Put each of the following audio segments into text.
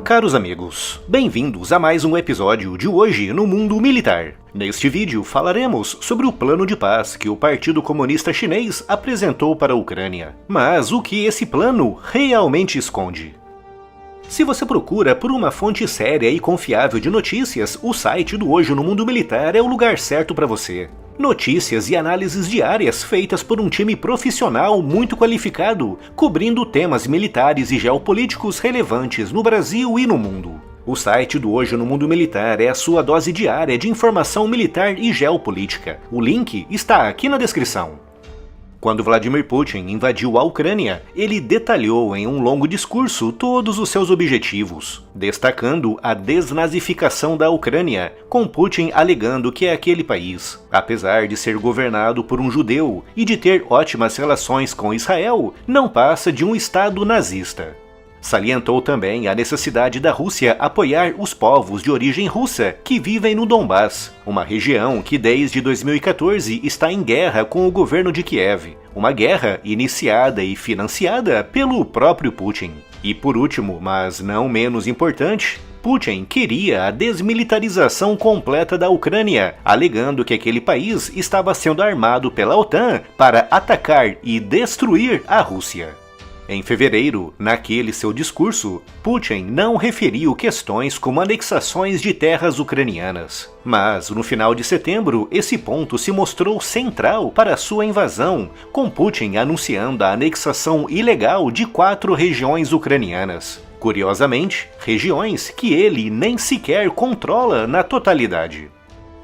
Caros amigos, bem-vindos a mais um episódio de Hoje no Mundo Militar. Neste vídeo falaremos sobre o plano de paz que o Partido Comunista Chinês apresentou para a Ucrânia. Mas o que esse plano realmente esconde? Se você procura por uma fonte séria e confiável de notícias, o site do Hoje no Mundo Militar é o lugar certo para você. Notícias e análises diárias feitas por um time profissional muito qualificado, cobrindo temas militares e geopolíticos relevantes no Brasil e no mundo. O site do Hoje no Mundo Militar é a sua dose diária de informação militar e geopolítica. O link está aqui na descrição. Quando Vladimir Putin invadiu a Ucrânia, ele detalhou em um longo discurso todos os seus objetivos, destacando a desnazificação da Ucrânia, com Putin alegando que aquele país, apesar de ser governado por um judeu e de ter ótimas relações com Israel, não passa de um estado nazista. Salientou também a necessidade da Rússia apoiar os povos de origem russa que vivem no Donbás, uma região que desde 2014 está em guerra com o governo de Kiev, uma guerra iniciada e financiada pelo próprio Putin. E por último, mas não menos importante, Putin queria a desmilitarização completa da Ucrânia, alegando que aquele país estava sendo armado pela OTAN para atacar e destruir a Rússia. Em fevereiro, naquele seu discurso, Putin não referiu questões como anexações de terras ucranianas. Mas, no final de setembro, esse ponto se mostrou central para sua invasão, com Putin anunciando a anexação ilegal de 4 regiões ucranianas. Curiosamente, regiões que ele nem sequer controla na totalidade.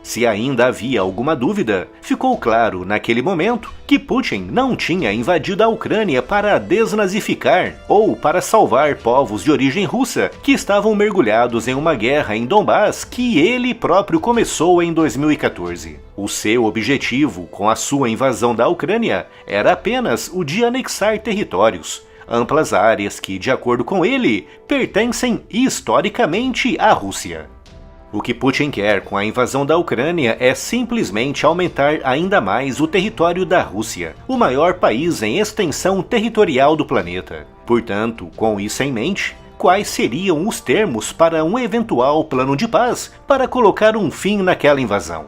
Se ainda havia alguma dúvida, ficou claro naquele momento que Putin não tinha invadido a Ucrânia para desnazificar ou para salvar povos de origem russa que estavam mergulhados em uma guerra em Donbás que ele próprio começou em 2014. O seu objetivo com a sua invasão da Ucrânia era apenas o de anexar territórios, amplas áreas que, de acordo com ele, pertencem historicamente à Rússia. O que Putin quer com a invasão da Ucrânia é simplesmente aumentar ainda mais o território da Rússia, o maior país em extensão territorial do planeta. Portanto, com isso em mente, quais seriam os termos para um eventual plano de paz para colocar um fim naquela invasão?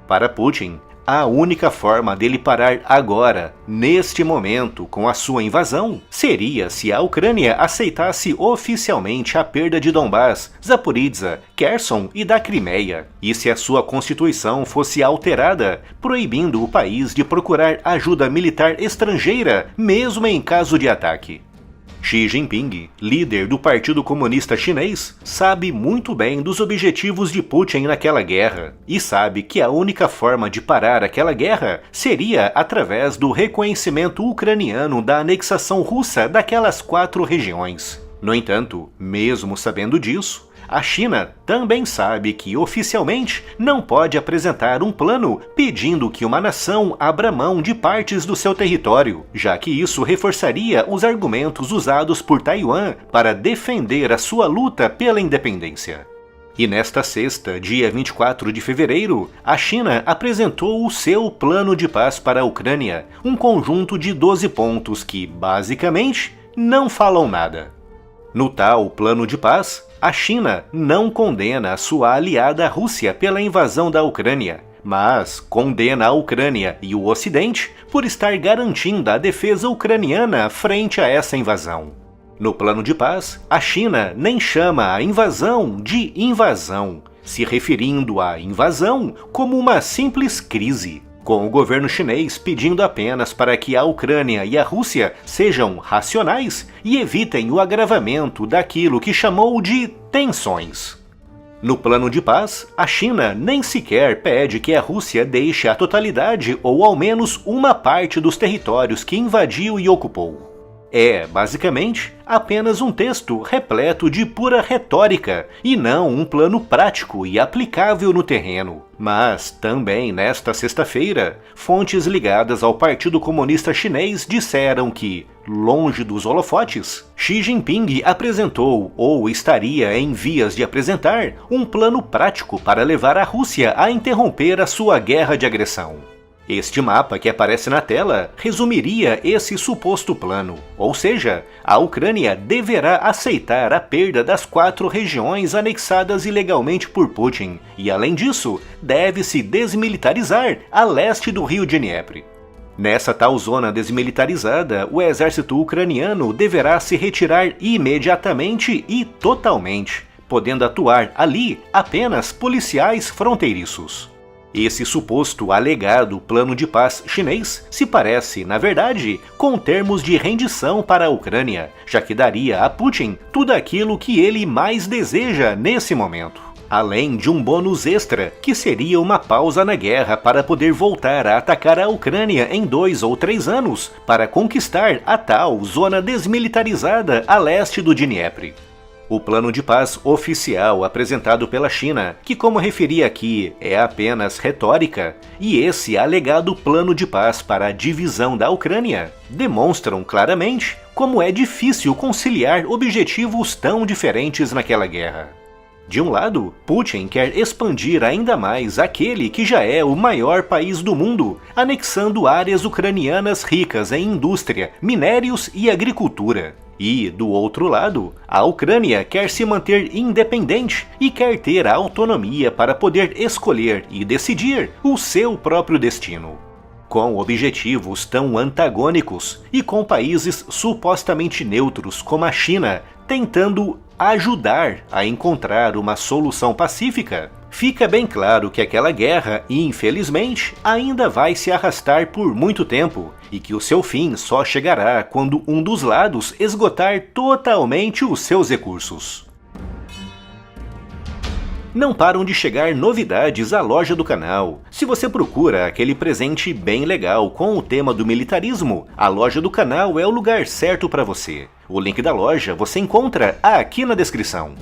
Para Putin, a única forma dele parar agora, neste momento, com a sua invasão, seria se a Ucrânia aceitasse oficialmente a perda de Donbás, Zaporizhzhia, Kherson e da Crimeia, e se a sua constituição fosse alterada, proibindo o país de procurar ajuda militar estrangeira, mesmo em caso de ataque. Xi Jinping, líder do Partido Comunista Chinês, sabe muito bem dos objetivos de Putin naquela guerra e sabe que a única forma de parar aquela guerra seria através do reconhecimento ucraniano da anexação russa daquelas 4 regiões. No entanto, mesmo sabendo disso, a China também sabe que oficialmente não pode apresentar um plano pedindo que uma nação abra mão de partes do seu território, já que isso reforçaria os argumentos usados por Taiwan para defender a sua luta pela independência. E nesta sexta, dia 24 de fevereiro, a China apresentou o seu plano de paz para a Ucrânia, um conjunto de 12 pontos que, basicamente, não falam nada. No tal plano de paz, a China não condena a sua aliada Rússia pela invasão da Ucrânia, mas condena a Ucrânia e o Ocidente por estar garantindo a defesa ucraniana frente a essa invasão. No plano de paz, a China nem chama a invasão de invasão, se referindo à invasão como uma simples crise, com o governo chinês pedindo apenas para que a Ucrânia e a Rússia sejam racionais e evitem o agravamento daquilo que chamou de tensões. No plano de paz, a China nem sequer pede que a Rússia deixe a totalidade ou ao menos uma parte dos territórios que invadiu e ocupou. É, basicamente, apenas um texto repleto de pura retórica e não um plano prático e aplicável no terreno. Mas, também nesta sexta-feira, fontes ligadas ao Partido Comunista Chinês disseram que, longe dos holofotes, Xi Jinping apresentou, ou estaria em vias de apresentar, um plano prático para levar a Rússia a interromper a sua guerra de agressão. Este mapa que aparece na tela resumiria esse suposto plano, ou seja, a Ucrânia deverá aceitar a perda das 4 regiões anexadas ilegalmente por Putin, e além disso, deve se desmilitarizar a leste do rio Dnieper. Nessa tal zona desmilitarizada, o exército ucraniano deverá se retirar imediatamente e totalmente, podendo atuar ali apenas policiais fronteiriços. Esse suposto alegado plano de paz chinês se parece, na verdade, com termos de rendição para a Ucrânia, já que daria a Putin tudo aquilo que ele mais deseja nesse momento. Além de um bônus extra, que seria uma pausa na guerra para poder voltar a atacar a Ucrânia em 2 ou 3 anos, para conquistar a tal zona desmilitarizada a leste do Dnieper. O plano de paz oficial apresentado pela China, que como referi aqui, é apenas retórica, e esse alegado plano de paz para a divisão da Ucrânia, demonstram claramente como é difícil conciliar objetivos tão diferentes naquela guerra. De um lado, Putin quer expandir ainda mais aquele que já é o maior país do mundo, anexando áreas ucranianas ricas em indústria, minérios e agricultura. E, do outro lado, a Ucrânia quer se manter independente e quer ter a autonomia para poder escolher e decidir o seu próprio destino. Com objetivos tão antagônicos e com países supostamente neutros como a China tentando ajudar a encontrar uma solução pacífica, fica bem claro que aquela guerra, infelizmente, ainda vai se arrastar por muito tempo e que o seu fim só chegará quando um dos lados esgotar totalmente os seus recursos. Não param de chegar novidades à loja do canal. Se você procura aquele presente bem legal com o tema do militarismo, a loja do canal é o lugar certo para você. O link da loja você encontra aqui na descrição.